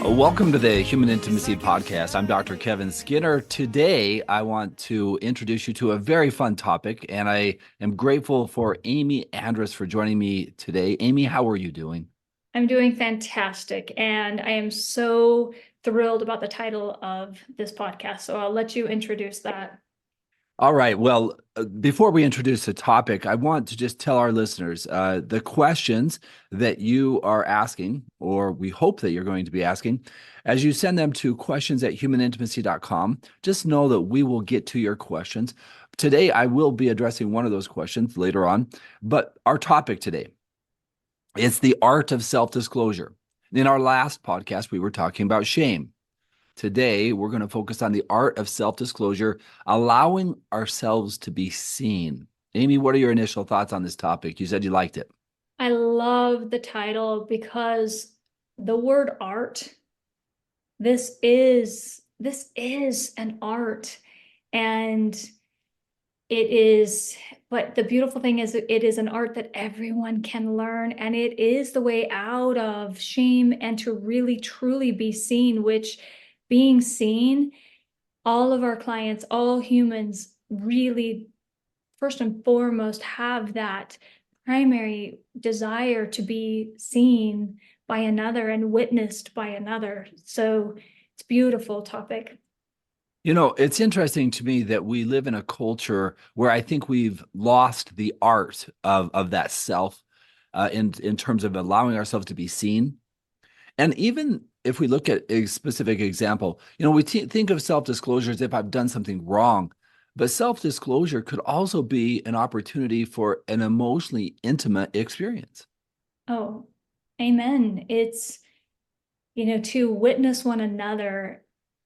Welcome to the Human Intimacy Podcast. I'm Dr. Kevin Skinner. Today, I want to introduce you to a very fun topic, and I am grateful for Amy Andrus for joining me today. Amy, how are you doing? I'm doing fantastic, and I am so thrilled about the title of this podcast. So I'll let you introduce that. All right. Well, before we introduce the topic, I want to just tell our listeners the questions that you are asking, or we hope that you're going to be asking, as you send them to questions@humanintimacy.com. Just know that we will get to your questions. Today, I will be addressing one of those questions later on, but our topic today is the art of self-disclosure. In our last podcast, we were talking about shame. Today, we're going to focus on the art of self-disclosure, allowing ourselves to be seen. Amy, what are your initial thoughts on this topic? You said you liked it. I love the title because the word art, this is an art, and it is, but the beautiful thing is it is an art that everyone can learn, and it is the way out of shame and to really truly be seen, which being seen, all of our clients, all humans really, first and foremost, have that primary desire to be seen by another and witnessed by another. So it's a beautiful topic. You know, it's interesting to me that we live in a culture where I think we've lost the art of that self in terms of allowing ourselves to be seen. And even if we look at a specific example, we think of self-disclosure as if I've done something wrong, but self-disclosure could also be an opportunity for an emotionally intimate experience. Oh, amen. It's, to witness one another,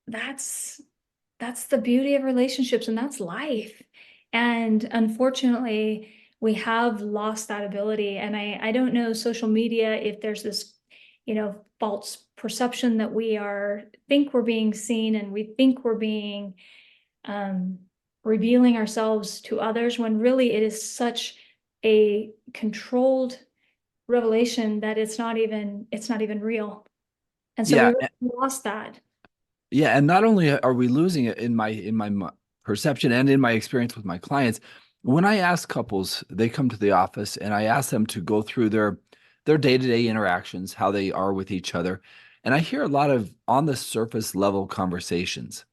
that's that's the beauty of relationships, and that's life. And unfortunately, we have lost that ability. And I don't know, social media, if there's this, false perception that think we're being seen, and we think we're being um, revealing ourselves to others, when really it is such a controlled revelation that it's not even real. And so we Yeah, really lost that. yeah, and not only are we losing it in my perception and in my experience with my clients, when I ask couples, they come to the office and I ask them to go through their day-to-day interactions, how they are with each other, and I hear a lot of on the surface level conversations.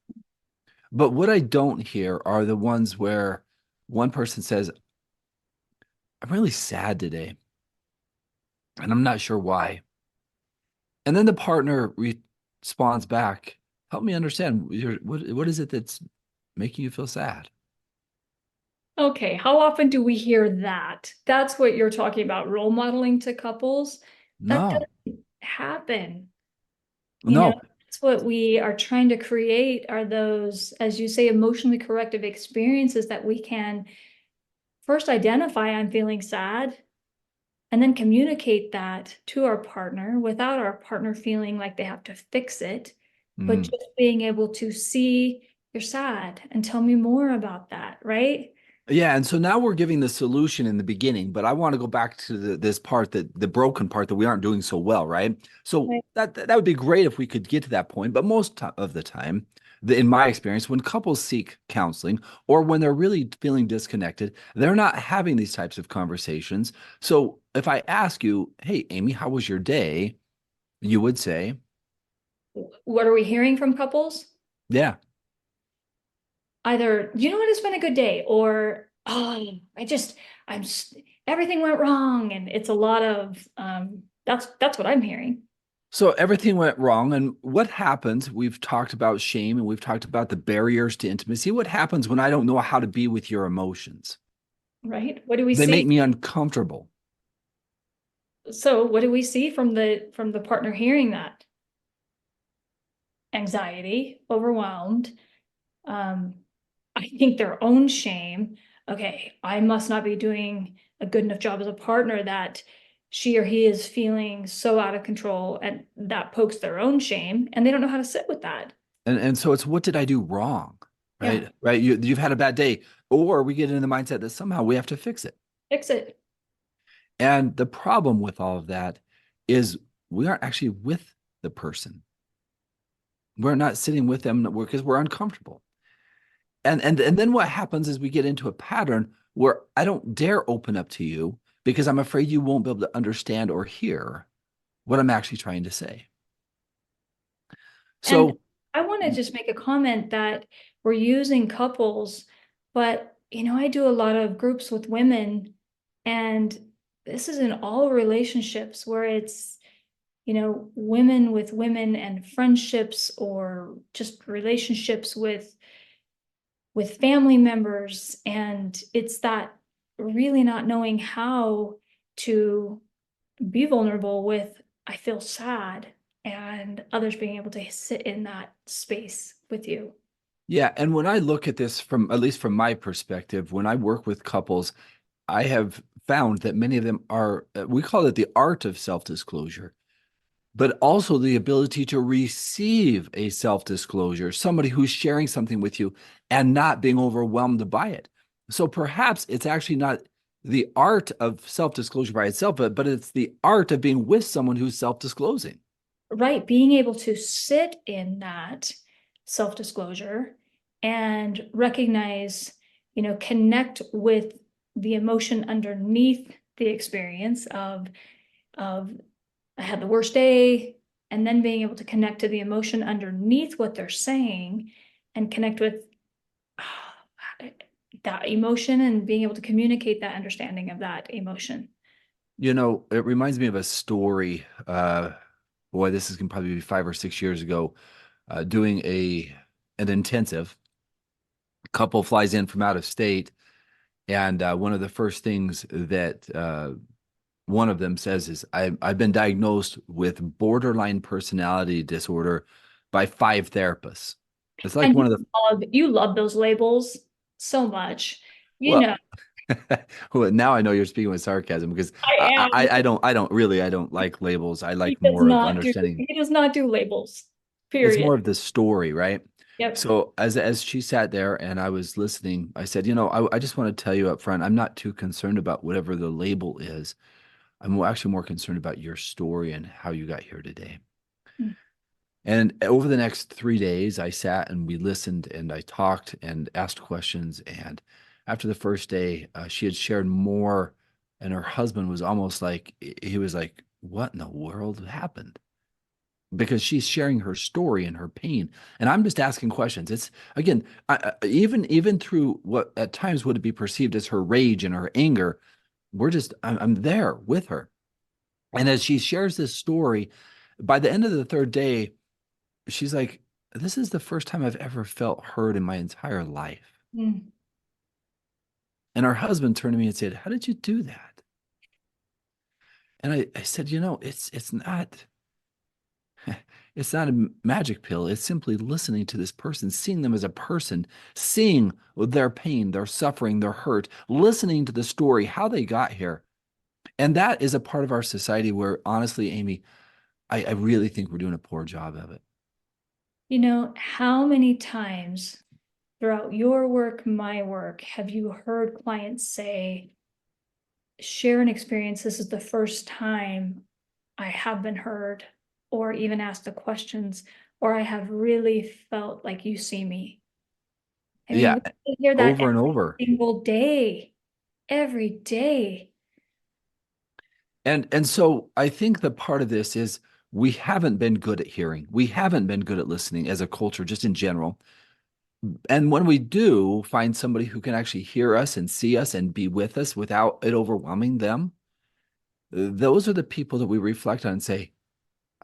But what I don't hear are the ones where one person says, "I'm really sad today, and I'm not sure why." And then the partner responds back, "Help me understand. What is it that's making you feel sad?" Okay, how often do we hear that? That's what you're talking about, role modeling to couples. That No, doesn't happen. no. That's what we are trying to create, are those, as you say, emotionally corrective experiences that we can first identify, I'm feeling sad, and then communicate that to our partner without our partner feeling like they have to fix it, but Mm. just being able to see, you're sad, and tell me more about that, right? Yeah, and so now we're giving the solution in the beginning, but I want to go back to this part that the broken part that we aren't doing so well, right? So Right. that would be great if we could get to that point, but of the time, in my experience, when couples seek counseling or when they're really feeling disconnected, they're not having these types of conversations. So if I ask you, "Hey, Amy, how was your day?" You would say, What are we hearing from couples? "Yeah." Either, you know what, it's been a good day, or, oh, I'm, everything went wrong. And it's a lot of, that's what I'm hearing. So everything went wrong. And what happens? We've talked about shame and we've talked about the barriers to intimacy. What happens when I don't know how to be with your emotions? Right? What do we They make see? me uncomfortable. So what do we see from the partner hearing that? Anxiety, overwhelmed, um, I think their own shame. Okay, I must not be doing a good enough job as a partner, that she or he is feeling so out of control, and that pokes their own shame, and they don't know how to sit with that. And so it's what did I do wrong? Yeah, Right? Right. You've had a bad day. Or we get in the mindset that somehow we have to fix it. fix it. And the problem with all of that is we aren't actually with the person. We're not sitting with them because we're uncomfortable. And then what happens is we get into a pattern where I don't dare open up to you because I'm afraid you won't be able to understand or hear what I'm actually trying to say. And So, I want to just make a comment that we're using couples, but I do a lot of groups with women, and this is in all relationships where it's, women with women and friendships or just relationships with family members. And it's that really not knowing how to be vulnerable with, I feel sad, and others being able to sit in that space with you. yeah, and when I look at this from at least from my perspective, when I work with couples, I have found that many of them are, we call it the art of self-disclosure, but also the ability to receive a self-disclosure, somebody who's sharing something with you and not being overwhelmed by it. So perhaps it's actually not the art of self-disclosure by itself, but it's the art of being with someone who's self-disclosing. Right, being able to sit in that self-disclosure and recognize, connect with the emotion underneath the experience of I had the worst day, and then being able to connect to the emotion underneath what they're saying and connect with that emotion and being able to communicate that understanding of that emotion. It reminds me of a story. Boy, this is going to probably be 5 or 6 years ago, doing an intensive. Couple flies in from out of state, and one of the first things that one of them says is, I've been diagnosed with borderline personality disorder by 5 therapists. It's like And one of the, you love those labels so much. You well, know, well, now I know you're speaking with sarcasm because I am. I don't like labels. I He like does more of not do understanding. he does not do labels. It's Period. more of the story, right? Yep. So as she sat there and I was listening, I said, I just want to tell you up front, I'm not too concerned about whatever the label is. I'm actually more concerned about your story and how you got here today. Mm. And over the next 3 days, I sat and we listened and I talked and asked questions. And after the first day, she had shared more, and her husband was almost like, he was like, "What in the world happened?" Because she's sharing her story and her pain, and I'm just asking questions. It's again, even through what at times would be perceived as her rage and her anger, I'm there with her. And as she shares this story, by the end of the third day, she's like, "This is the first time I've ever felt heard in my entire life." Mm. And her husband turned to me and said, "How did you do that?" And I said, it's not a magic pill. It's simply listening to this person, seeing them as a person, seeing their pain, their suffering, their hurt, listening to the story, how they got here. And that is a part of our society where, honestly, Amy, I really think we're doing a poor job of it. How many times throughout your work, my work, have you heard clients say, share an experience, this is the first time I have been heard, or even asked the questions, or I have really felt like you see me. I mean, Yeah, we hear that over and every over. single day, every day. And so I think the part of this is we haven't been good at hearing. We haven't been good at listening as a culture, just in general. And when we do find somebody who can actually hear us and see us and be with us without it overwhelming them, those are the people that we reflect on and say,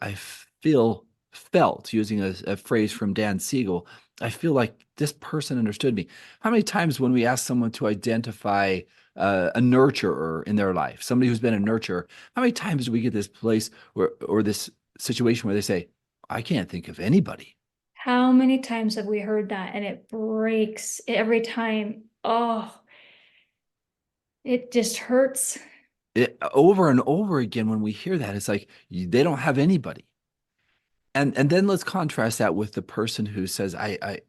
I felt, using a phrase from Dan Siegel, I feel like this person understood me. How many times when we ask someone to identify a nurturer in their life, somebody who's been a nurturer, how many times do we get this place where, or this situation where they say, I can't think of anybody? How many times have we heard that? And it breaks every time. Oh, it just hurts. Over and over again, when we hear that, it's like they don't have anybody. And then let's contrast that with the person who says,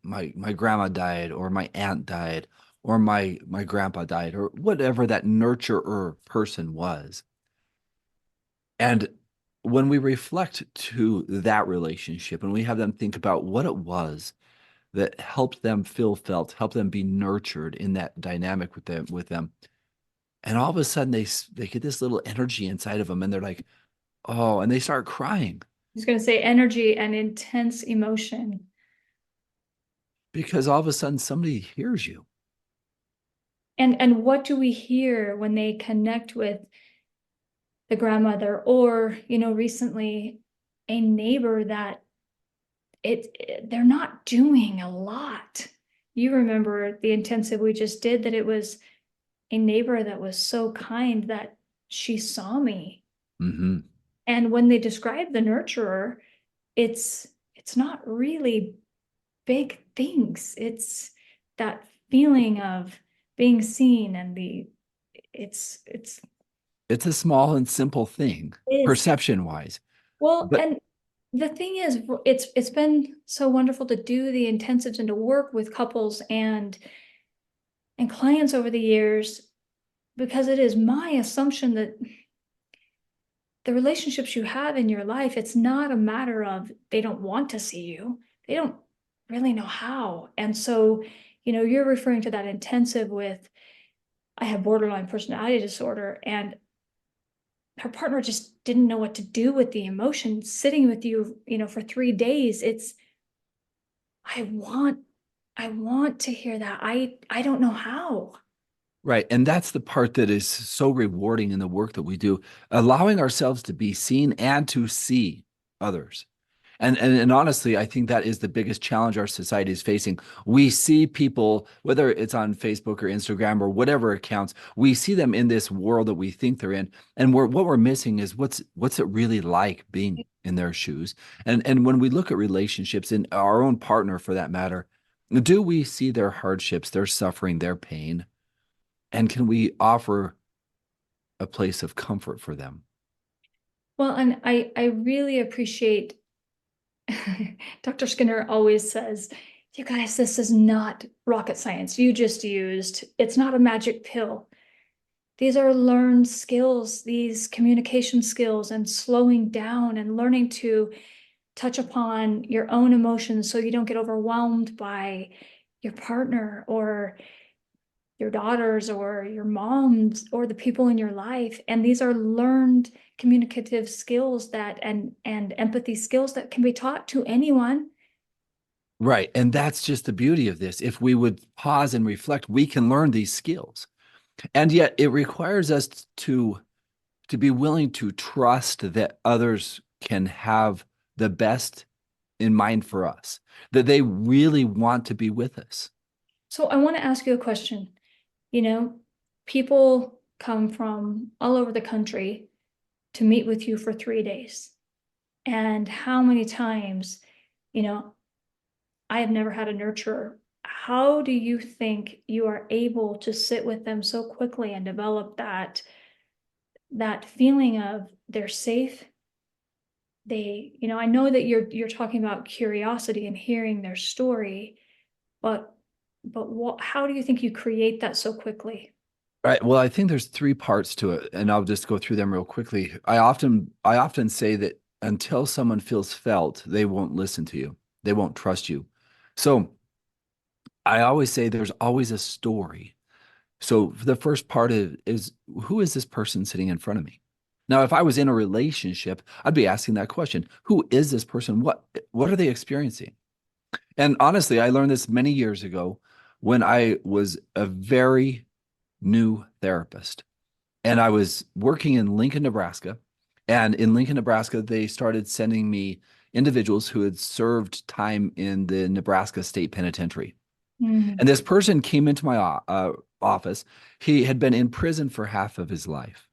my grandma died, or my aunt died, or my grandpa died, or whatever that nurturer person was. And when we reflect to that relationship and we have them think about what it was that helped them feel felt, helped them be nurtured in that dynamic with them, and all of a sudden they get this little energy inside of them, and they're like, oh, and they start crying I was going to say energy and intense emotion. because all of a sudden somebody hears you. And what do we hear when they connect with the grandmother, or, recently a neighbor that they're not doing a lot. You remember the intensive we just did, that it was a neighbor that was so kind that she saw me. Hmm. And when they describe the nurturer, it's not really big things. It's that feeling of being seen, and it's It's a small and simple thing, is perception wise. well. But And the thing is, it's been so wonderful to do the intensives and to work with couples and clients over the years, because it is my assumption that the relationships you have in your life, it's not a matter of they don't want to see you. They don't really know how. And so, you're referring to that intensive with, I have borderline personality disorder, and her partner just didn't know what to do with the emotion sitting with you, for 3 days. It's, I want, I want to hear that. I don't know how. right. And that's the part that is so rewarding in the work that we do, allowing ourselves to be seen and to see others. And honestly, I think that is the biggest challenge our society is facing. We see people, whether it's on Facebook or Instagram or whatever accounts, we see them in this world that we think they're in. And what we're missing is what's it really like being in their shoes. And when we look at relationships and our own partner for that matter, do we see their hardships, their suffering, their pain? And can we offer a place of comfort for them? Well, and I really appreciate Dr. Skinner always says, you guys, this is not rocket science. It's not a magic pill. These are learned skills, these communication skills, and slowing down and learning to touch upon your own emotions so you don't get overwhelmed by your partner or your daughters or your moms or the people in your life. And these are learned communicative skills and empathy skills that can be taught to anyone. Right. And that's just the beauty of this. If we would pause and reflect, we can learn these skills. And yet it requires us to be willing to trust that others can have the best in mind for us, that they really want to be with us. So I want to ask you a question. You know, People come from all over the country to meet with you for 3 days. And how many times, you know, I have never had a nurturer. How do you think you are able to sit with them so quickly and develop that feeling of they're safe? I know that you're talking about curiosity and hearing their story, but how do you think you create that so quickly? Right. Well, I think there's three parts to it, and I'll just go through them real quickly. I often say that until someone feels felt, they won't listen to you. They won't trust you. So I always say there's always a story. So the first part is who is this person sitting in front of me? Now, if I was in a relationship, I'd be asking that question. Who is this person? What are they experiencing? And honestly, I learned this many years ago when I was a very new therapist. And I was working in Lincoln, Nebraska. And in Lincoln, Nebraska, they started sending me individuals who had served time in the Nebraska State Penitentiary. Mm. And this person came into my office. He had been in prison for half of his life.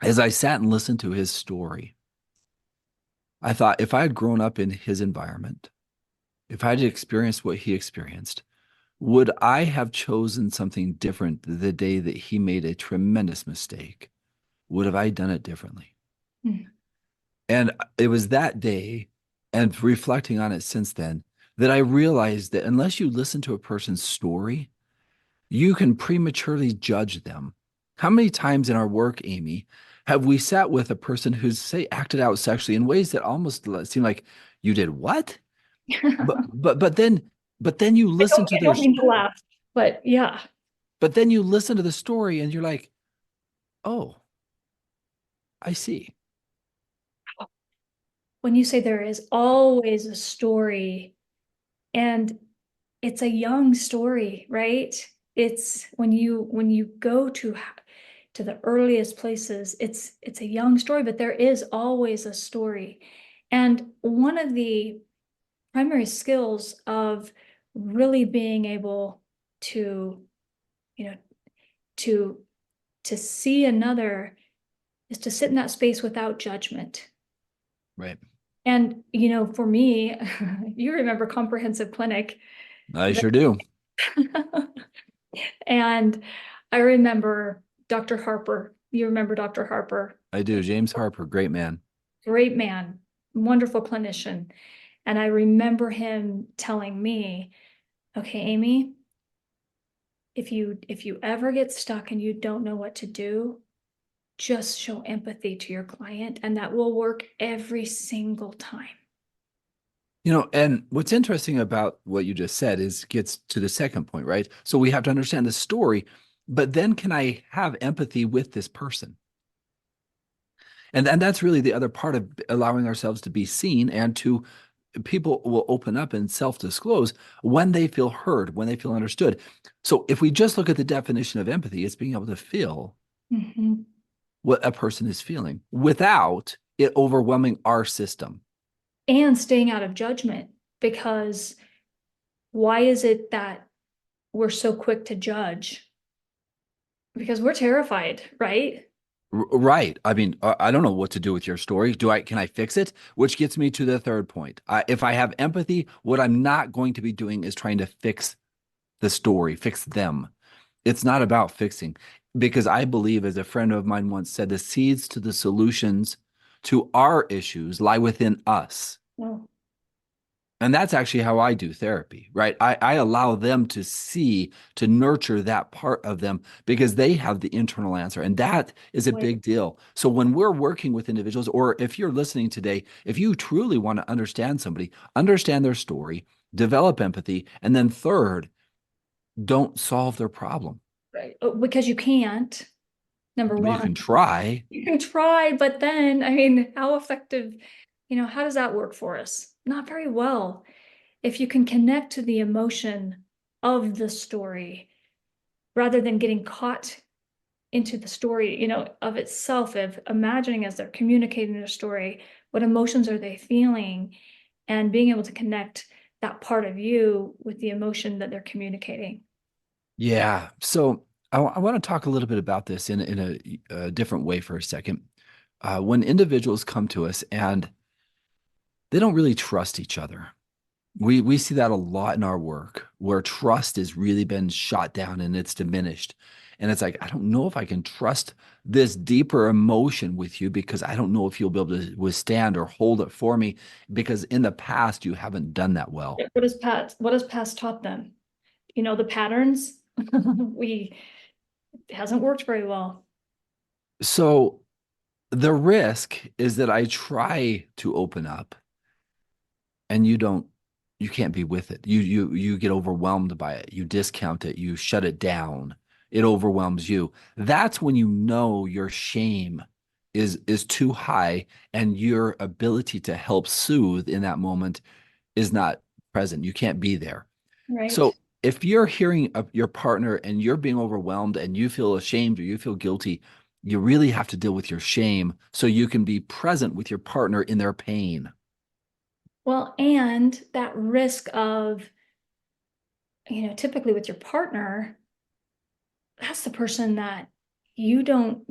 As I sat and listened to his story, I thought if I had grown up in his environment, if I had experienced what he experienced, would I have chosen something different the day that he made a tremendous mistake? Would have I done it differently? Mm. And it was that day and reflecting on it since then that I realized that unless you listen to a person's story, you can prematurely judge them. How many times in our work, Amy, Have we sat with a person who's, say, acted out sexually in ways that almost seem like you did what? But but but then but then you listen to I their don't mean to story. laugh, but yeah. But then you listen to the story and you're like, oh, I see. When you say there is always a story, and it's a young story, right? It's when you go to the earliest places, it's a young story, but there is always a story. And one of the primary skills of really being able to, you know, to to see another is to sit in that space without judgment. Right. And, for me, you remember comprehensive clinic. I sure do. And I remember Dr. Harper. You remember Dr. Harper? I do. James Harper, great man. Great man, wonderful clinician. And I remember him telling me, okay, Amy, if you ever get stuck and you don't know what to do, just show empathy to your client, and that will work every single time. And what's interesting about what you just said is gets to the second point, right? So we have to understand the story, but then can I have empathy with this person? And that's really the other part of allowing ourselves to be seen and to people will open up and self-disclose when they feel heard, when they feel understood. So if we just look at the definition of empathy, it's being able to feel Mhm. what a person is feeling without it overwhelming our system. And staying out of judgment, because why is it that we're so quick to judge? Because we're terrified, right? Right. I mean, I don't know what to do with your story. Can I fix it? Which gets me to the third point. If I have empathy, what I'm not going to be doing is trying to fix the story, fix them. It's not about fixing, because I believe, as a friend of mine once said, the seeds to the solutions to our issues lie within us. No. And that's actually how I do therapy, right? I allow them to see, to nurture that part of them because they have the internal answer. And that is a Wait, big deal. So when we're working with individuals, or if you're listening today, if you truly want to understand somebody, understand their story, develop empathy, and then third, don't solve their problem. right. Because you can't, number You can one. try. You can try, but then, I mean, how effective, how does that work for us? Not very well. If you can connect to the emotion of the story rather than getting caught into the story, of itself, of imagining as they're communicating their story, what emotions are they feeling, and being able to connect that part of you with the emotion that they're communicating. Yeah. So I want to talk a little bit about this in a different way for a second. When individuals come to us and they don't really trust each other, we see that a lot in our work where trust has really been shot down and it's diminished. And it's like, I don't know if I can trust this deeper emotion with you because I don't know if you'll be able to withstand or hold it for me because in the past you haven't done that well. What has past taught them? The patterns. we It hasn't worked very well. So the risk is that I try to open up and you can't be with it. You get overwhelmed by it. You discount it, you shut it down. It overwhelms you. That's when you know your shame is too high and your ability to help soothe in that moment is not present. You can't be there. Right. So if you're hearing your partner and you're being overwhelmed and you feel ashamed or you feel guilty, you really have to deal with your shame so you can be present with your partner in their pain. Well, and that risk of, typically with your partner, that's the person that you don't,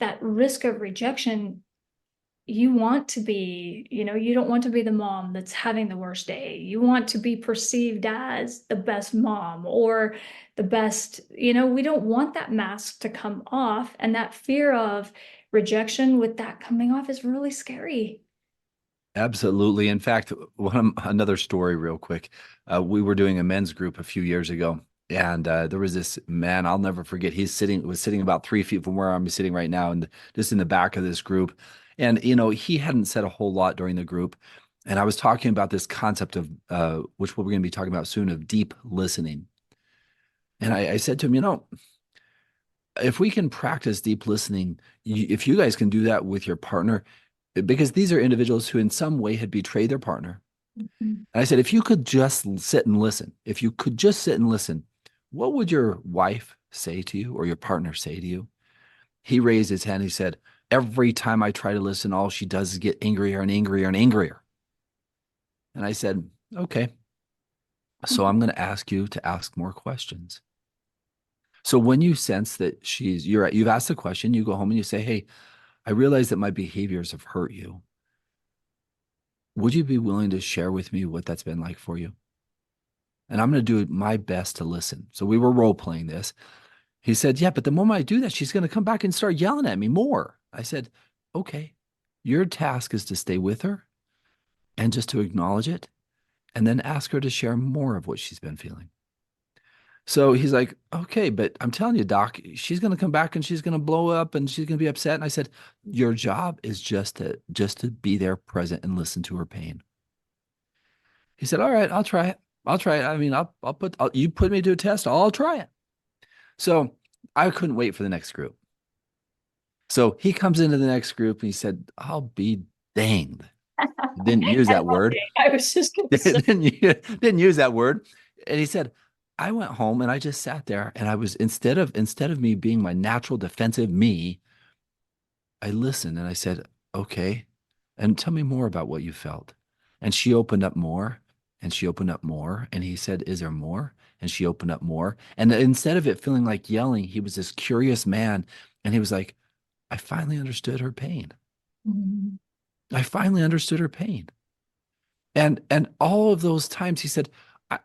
that risk of rejection, you want to be, you don't want to be the mom that's having the worst day. You want to be perceived as the best mom or the best, we don't want that mask to come off. And that fear of rejection with that coming off is really scary. Absolutely. In fact, another story, real quick. We were doing a men's group a few years ago, And there was this man, I'll never forget. Was sitting about 3 feet from where I'm sitting right now, and just in the back of this group. And he hadn't said a whole lot during the group. And I was talking about this concept of which we're going to be talking about soon, of deep listening. And I said to him, if we can practice deep listening, if you guys can do that with your partner, because these are individuals who in some way had betrayed their partner. Mhm. And I said, if you could just sit and listen, if you could just sit and listen, what would your wife say to you or your partner say to you? He raised his hand. He said, every time I try to listen, all she does is get angrier and angrier and angrier. And I said, okay, so I'm going to ask you to ask more questions. So when you sense that you've asked a question, you go home and you say, hey, I realize that my behaviors have hurt you. Would you be willing to share with me what that's been like for you? And I'm going to do my best to listen. So we were role playing this. He said, yeah, but the moment I do that, she's going to come back and start yelling at me more. I said, okay, your task is to stay with her and just to acknowledge it and then ask her to share more of what she's been feeling. So he's like, okay, but I'm telling you, Doc, she's going to come back and she's going to blow up and she's going to be upset. And I said, your job is just to be there present and listen to her pain. He said, all right, I'll try it. I'll try it. I mean, you put me to a test. I'll try it. So I couldn't wait for the next group. So he comes into the next group and he said, I'll be danged. Didn't use And that word. I was just going to say, didn't use that word. And he said, I went home and I just sat there and I was instead of me being my natural defensive me, I listened and I said, okay, and tell me more about what you felt. And she opened up more and she opened up more. And he said, is there more? And she opened up more. And instead of it feeling like yelling, he was this curious man. And he was like, I finally understood her pain. Mhm. I finally understood her pain. And all of those times he said,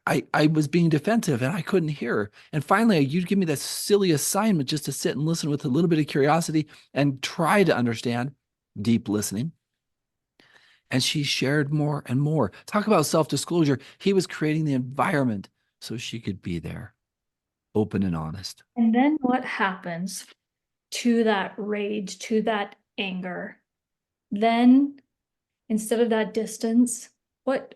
I was being defensive and I couldn't hear her. And finally, you'd give me that silly assignment just to sit and listen with a little bit of curiosity and try to understand, deep listening. And she shared more and more. Talk about self-disclosure. He was creating the environment so she could be there, open and honest. And then what happens to that rage, to that anger? Then instead of that distance,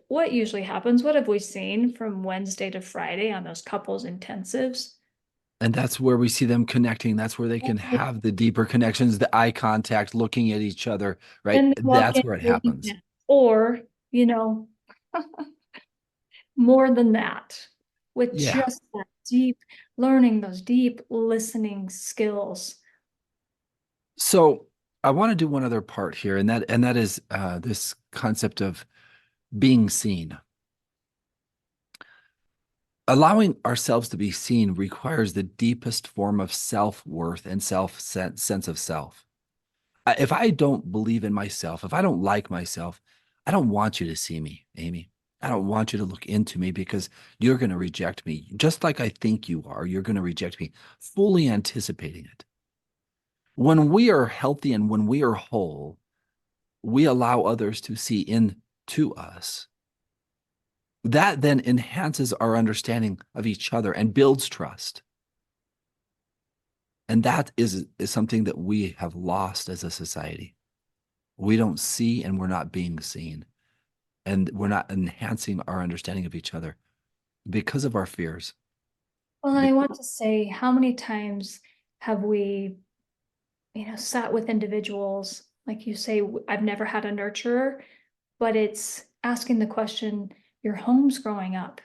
what usually happens? What have we seen from Wednesday to Friday on those couples intensives? And that's where we see them connecting. That's where they can have the deeper connections, the eye contact, looking at each other, right? Then they walk That's in where it holding happens. hands. Or, you know, more than that, with Yeah. just that deep learning, those deep listening skills. So I want to do one other part here, and that is this concept of being seen. Allowing ourselves to be seen requires the deepest form of self-worth and sense of self. If I don't believe in myself, if I don't like myself, I don't want you to see me, Amy. I don't want you to look into me because you're going to reject me. Just like I think you are, you're going to reject me, fully anticipating it. When we are healthy and when we are whole, we allow others to see into us. That then enhances our understanding of each other and builds trust. And that is something that we have lost as a society. We don't see and we're not being seen. And we're not enhancing our understanding of each other because of our fears. Well, Be- I want to say, how many times have we, sat with individuals, like you say, I've never had a nurturer, but it's asking the question, your home's growing up.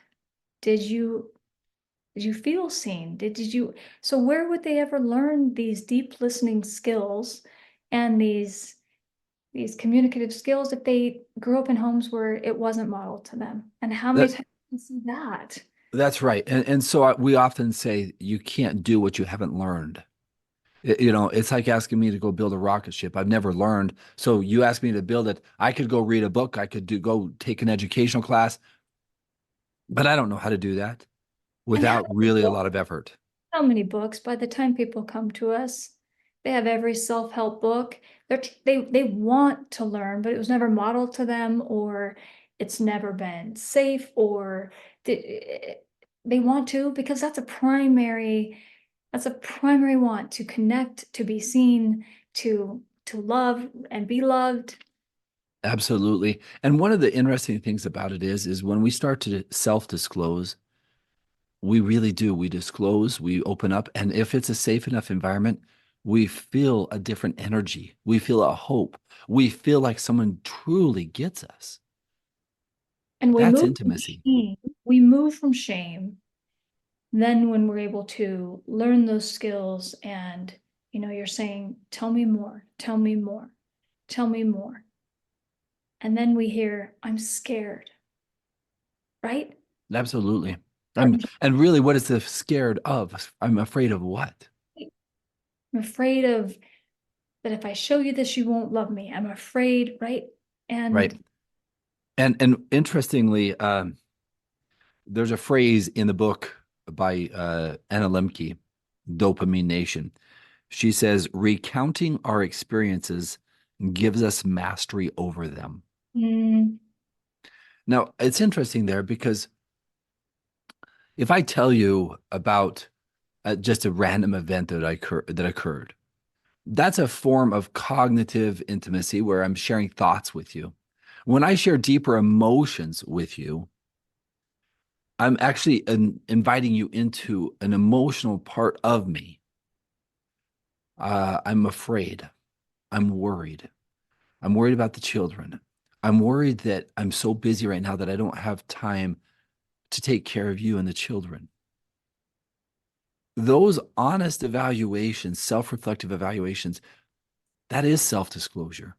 Did you did you feel seen? Did you, so where would they ever learn these deep listening skills and these communicative skills if they grew up in homes where it wasn't modeled to them? And how many That times do you see that? that's right. And so we often say you can't do what you haven't learned. It's like asking me to go build a rocket ship. I've never learned. So you ask me to build it. I could go read a book. I could go take an educational class, but I don't know how to do that And without really a lot of effort. how many books, by the time people come to us, they have every self-help book. They want to learn, but it was never modeled to them, or it's never been safe, or They want to, because that's a primary want, to connect, to be seen, to love and be loved. Absolutely. And one of the interesting things about it is when we start to self-disclose, we really do. We disclose, we open up, and if it's a safe enough environment, we feel a different energy. We feel a hope. We feel like someone truly gets us. And we That's move from intimacy. shame. We move from shame. Then when we're able to learn those skills and, you're saying, tell me more, tell me more, tell me more. And then we hear, I'm scared, right? Absolutely. Or, And really, what is the scared of? I'm afraid of what? I'm afraid of that if I show you this, you won't love me. I'm afraid, right? Right. And And interestingly, there's a phrase in the book by Anna Lemke, Dopamine Nation. She says, recounting our experiences gives us mastery over them. mm, Now, it's interesting there because if I tell you about just a random event that occurred, that's a form of cognitive intimacy where I'm sharing thoughts with you. When I share deeper emotions with you, I'm actually inviting you into an emotional part of me. I'm afraid. I'm worried. I'm worried about the children. I'm worried that I'm so busy right now that I don't have time to take care of you and the children. Those honest evaluations, self reflective evaluations, that is self disclosure.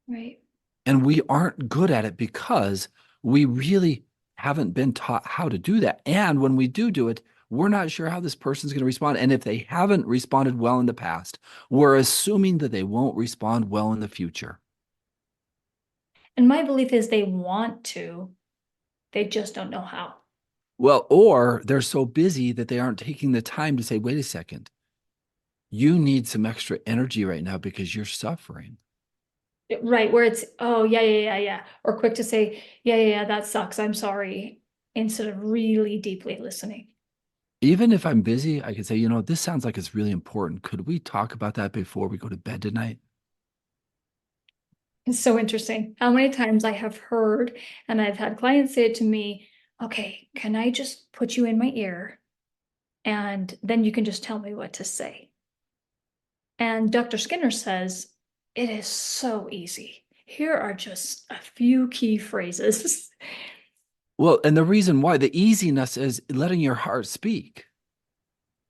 right. And we aren't good at it because we really haven't been taught how to do that. And when we do it, we're not sure how this person's going to respond. And if they haven't responded well in the past, we're assuming that they won't respond well in the future. And my belief is they want to, they just don't know how. Well, or they're so busy that they aren't taking the time to say, wait a second, you need some extra energy right now because you're suffering. Right, where it's, oh, yeah, yeah, yeah, yeah. Or quick to say, yeah, yeah, yeah, that sucks. I'm sorry. Instead of really deeply listening. Even if I'm busy, I could say, this sounds like it's really important. Could we talk about that before we go to bed tonight? It's so interesting how many times I have heard and I've had clients say it to me, okay, can I just put you in my ear and then you can just tell me what to say? And Dr. Skinner says, it is so easy. Here are just a few key phrases. Well, and the reason why the easiness is letting your heart speak.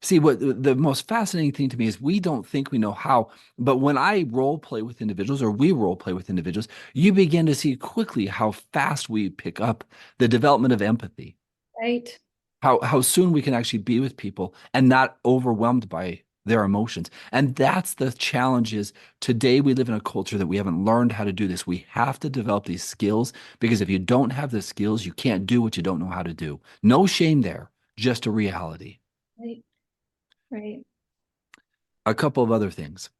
See, what the most fascinating thing to me is we don't think we know how, but when I role play with individuals or we role play with individuals, you begin to see quickly how fast we pick up the development of empathy, Right? how soon we can actually be with people and not overwhelmed by their emotions. And that's the challenge is today we live in a culture that we haven't learned how to do this. We have to develop these skills because if you don't have the skills, you can't do what you don't know how to do. No shame there, just a reality. Right. Right. A couple of other things.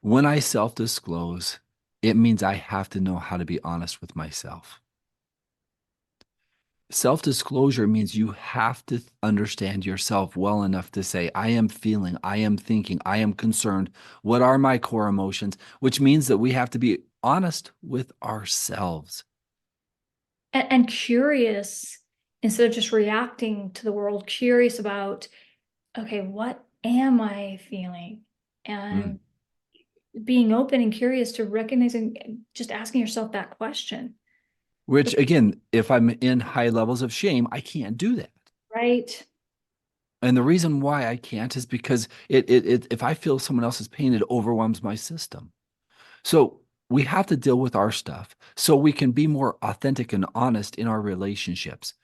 When I self disclose, it means I have to know how to be honest with myself. Self disclosure means you have to understand yourself well enough to say, I am feeling, I am thinking, I am concerned. What are my core emotions? Which means that we have to be honest with ourselves. And curious instead of just reacting to the world, curious about, okay, what am I feeling? Mm. And being open and curious to recognizing, just asking yourself that question. Which, again, if I'm in high levels of shame, I can't do that. Right. And the reason why I can't is because if I feel someone else's pain, it overwhelms my system. So we have to deal with our stuff so we can be more authentic and honest in our relationships.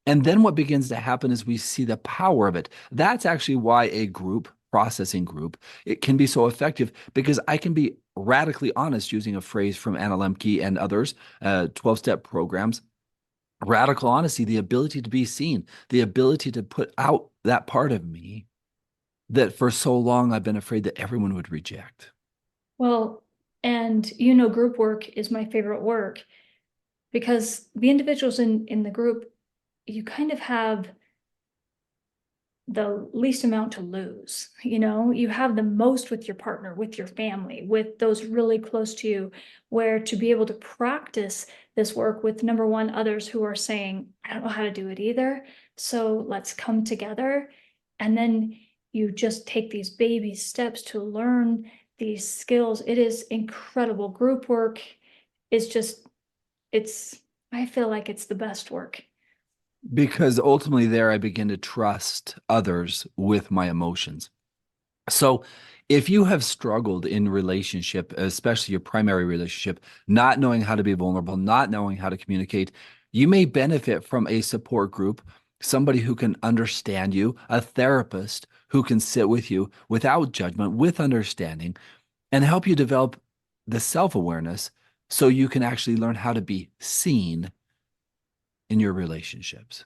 And then what begins to happen is we see the power of it. That's actually why a group, processing group, it can be so effective because I can be radically honest using a phrase from Anna Lemke and others, 12-step programs. Radical honesty, the ability to be seen, the ability to put out that part of me that for so long I've been afraid that everyone would reject. Well, and group work is my favorite work because the individuals in the group, you kind of have the least amount to lose. You have the most with your partner, with your family, with those really close to you, where to be able to practice this work with, number one, others who are saying, I don't know how to do it either, so let's come together. And then you just take these baby steps to learn these skills. It is incredible. Group work is just, I feel like it's the best work. Because ultimately, there I begin to trust others with my emotions. So, if you have struggled in relationship, especially your primary relationship, not knowing how to be vulnerable, not knowing how to communicate, you may benefit from a support group, somebody who can understand you, a therapist who can sit with you without judgment, with understanding, and help you develop the self-awareness so you can actually learn how to be seen in your relationships.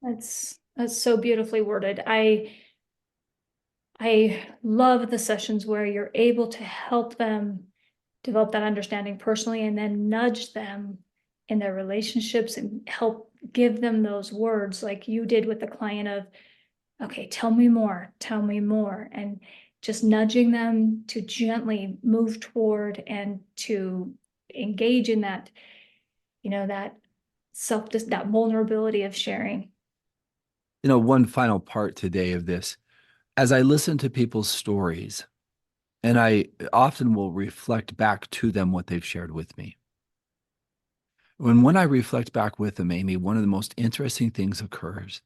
That's so beautifully worded. I love the sessions where you're able to help them develop that understanding personally and then nudge them in their relationships and help give them those words like you did with the client of, okay, tell me more. And just nudging them to gently move toward and to engage in that, that that vulnerability of sharing. One final part today of this, as I listen to people's stories, and I often will reflect back to them what they've shared with me. When I reflect back with them, Amy, one of the most interesting things occurs.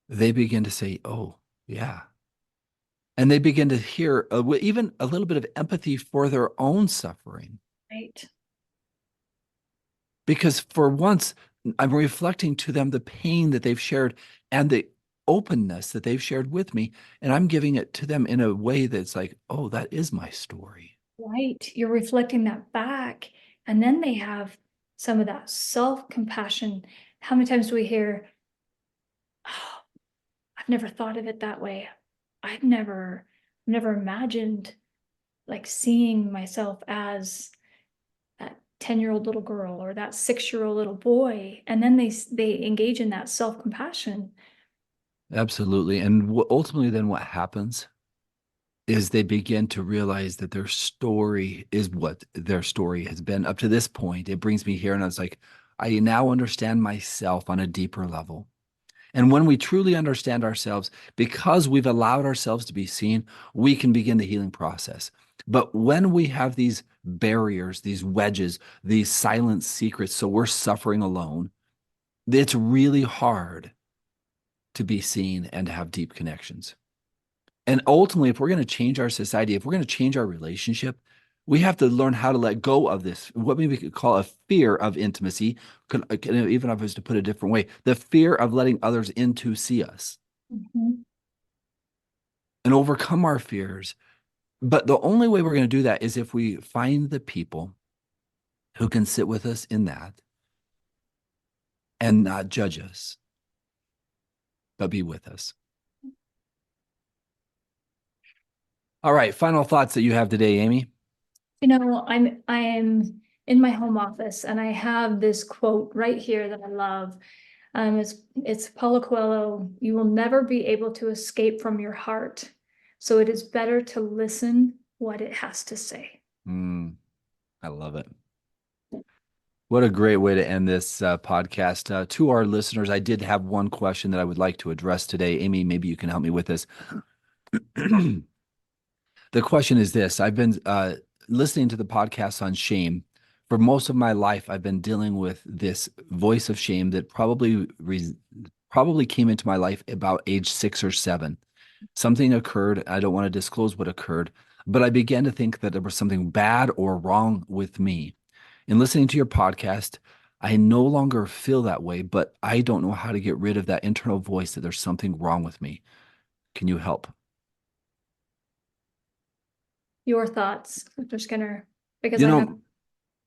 They begin to say, "Oh, yeah." And they begin to hear even a little bit of empathy for their own suffering. Right. Because for once, I'm reflecting to them the pain that they've shared and the openness that they've shared with me. And I'm giving it to them in a way that's like, oh, that is my story. Right. You're reflecting that back. And then they have some of that self-compassion. How many times do we hear, oh, I've never thought of it that way. I've never imagined like seeing myself as that 10-year-old little girl or that 6-year-old little boy. And then they engage in that self-compassion. Absolutely. And ultimately, then what happens is they begin to realize that their story is what their story has been up to this point. It brings me here, and I was like, I now understand myself on a deeper level. And when we truly understand ourselves, because we've allowed ourselves to be seen, we can begin the healing process. But when we have these barriers, these wedges, these silent secrets, so we're suffering alone, it's really hard to be seen and to have deep connections. And ultimately, if we're going to change our society, if we're going to change our relationship, we have to learn how to let go of this, what maybe we could call a fear of intimacy. Even if I was to put it a different way, the fear of letting others in to see us Mhm. and overcome our fears. But the only way we're going to do that is if we find the people who can sit with us in that and not judge us, but be with us. All right. Final thoughts that you have today, Amy. I am in my home office and I have this quote right here that I love. It's Paulo Coelho. You will never be able to escape from your heart. So it is better to listen what it has to say. Mm, I love it. What a great way to end this podcast. To our listeners, I did have one question that I would like to address today. Amy, maybe you can help me with this. The question is this. I've been listening to the podcast on shame. For most of my life, I've been dealing with this voice of shame that probably came into my life about age 6 or 7. Something occurred. I don't want to disclose what occurred, but I began to think that there was something bad or wrong with me. In listening to your podcast, I no longer feel that way, but I don't know how to get rid of that internal voice that there's something wrong with me. Can you help? Your thoughts, Dr. Skinner, because You I have, know,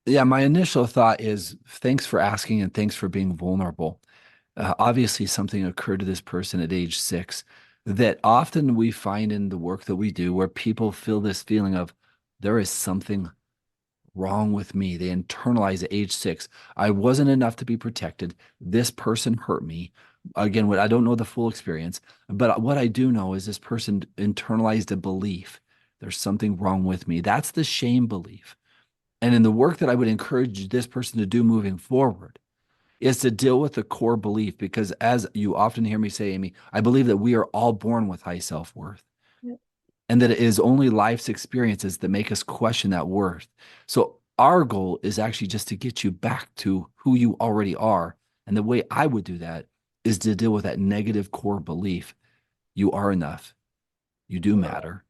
yeah, my initial thought is thanks for asking and thanks for being vulnerable. Obviously, something occurred to this person at age 6 that often we find in the work that we do where people feel this feeling of there is something wrong with me. They internalize at age 6. I wasn't enough to be protected. This person hurt me. Again, what I don't know the full experience, but what I do know is this person internalized a belief. There's something wrong with me. That's the shame belief. And in the work that I would encourage this person to do moving forward is to deal with the core belief, because as you often hear me say, Amy, I believe that we are all born with high self-worth, Yep. and that it is only life's experiences that make us question that worth. So our goal is actually just to get you back to who you already are. And the way I would do that is to deal with that negative core belief. You are enough. You do matter.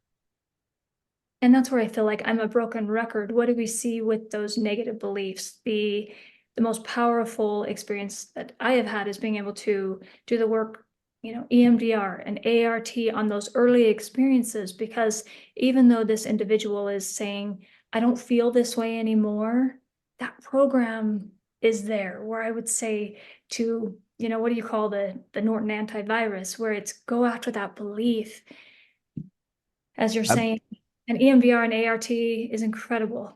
And that's where I feel like I'm a broken record. What do we see with those negative beliefs? The most powerful experience that I have had is being able to do the work, EMDR and ART on those early experiences, because even though this individual is saying, I don't feel this way anymore, that program is there where I would say to, what do you call the Norton antivirus, where it's go after that belief, as you're I, saying. And EMDR and ART is incredible.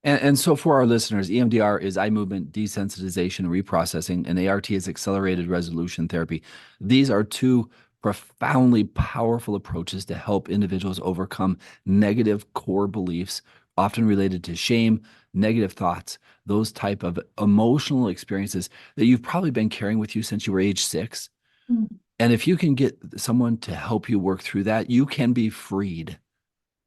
And so for our listeners, EMDR is eye movement desensitization and reprocessing, and ART is accelerated resolution therapy. These are two profoundly powerful approaches to help individuals overcome negative core beliefs, often related to shame, negative thoughts, those type of emotional experiences that you've probably been carrying with you since you were age 6. Mm. And if you can get someone to help you work through that, you can be freed.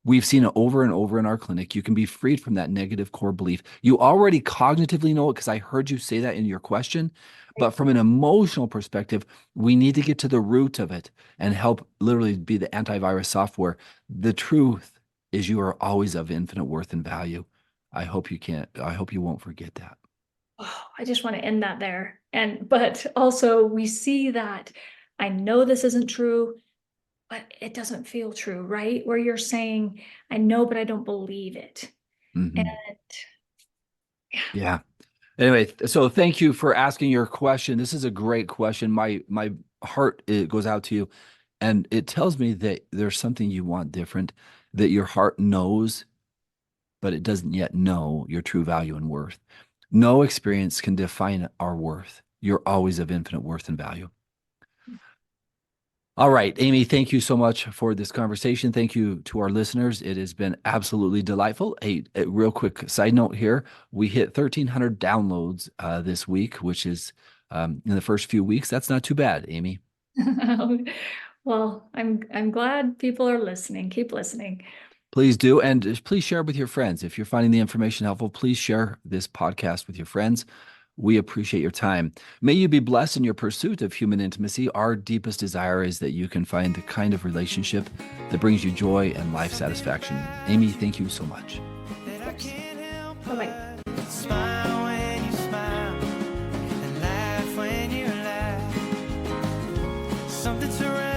We've seen it over and over in our clinic. You can be freed from that negative core belief. You already cognitively know it because I heard you say that in your question. But from an emotional perspective, we need to get to the root of it and help literally be the antivirus software. The truth is you are always of infinite worth and value. I hope you won't forget that. Oh, I just want to end that there. But also we see that I know this isn't true, but it doesn't feel true, right? Where you're saying, I know, but I don't believe it. And Mhm. yeah. Yeah. Anyway, so thank you for asking your question. This is a great question. My heart, it goes out to you, and it tells me that there's something you want different, that your heart knows, but it doesn't yet know your true value and worth. No experience can define our worth. You're always of infinite worth and value. All right, Amy, thank you so much for this conversation. Thank you to our listeners. It has been absolutely delightful. A real quick side note here, we hit 1,300 downloads this week, which is in the first few weeks. That's not too bad, Amy. Well, I'm glad people are listening. Keep listening. Please do. And please share it with your friends. If you're finding the information helpful, please share this podcast with your friends. We appreciate your time. May you be blessed in your pursuit of human intimacy. Our deepest desire is that you can find the kind of relationship that brings you joy and life satisfaction. Amy, thank you so much. Bye-bye. Smile when you smile and laugh when you laugh. Something surrounds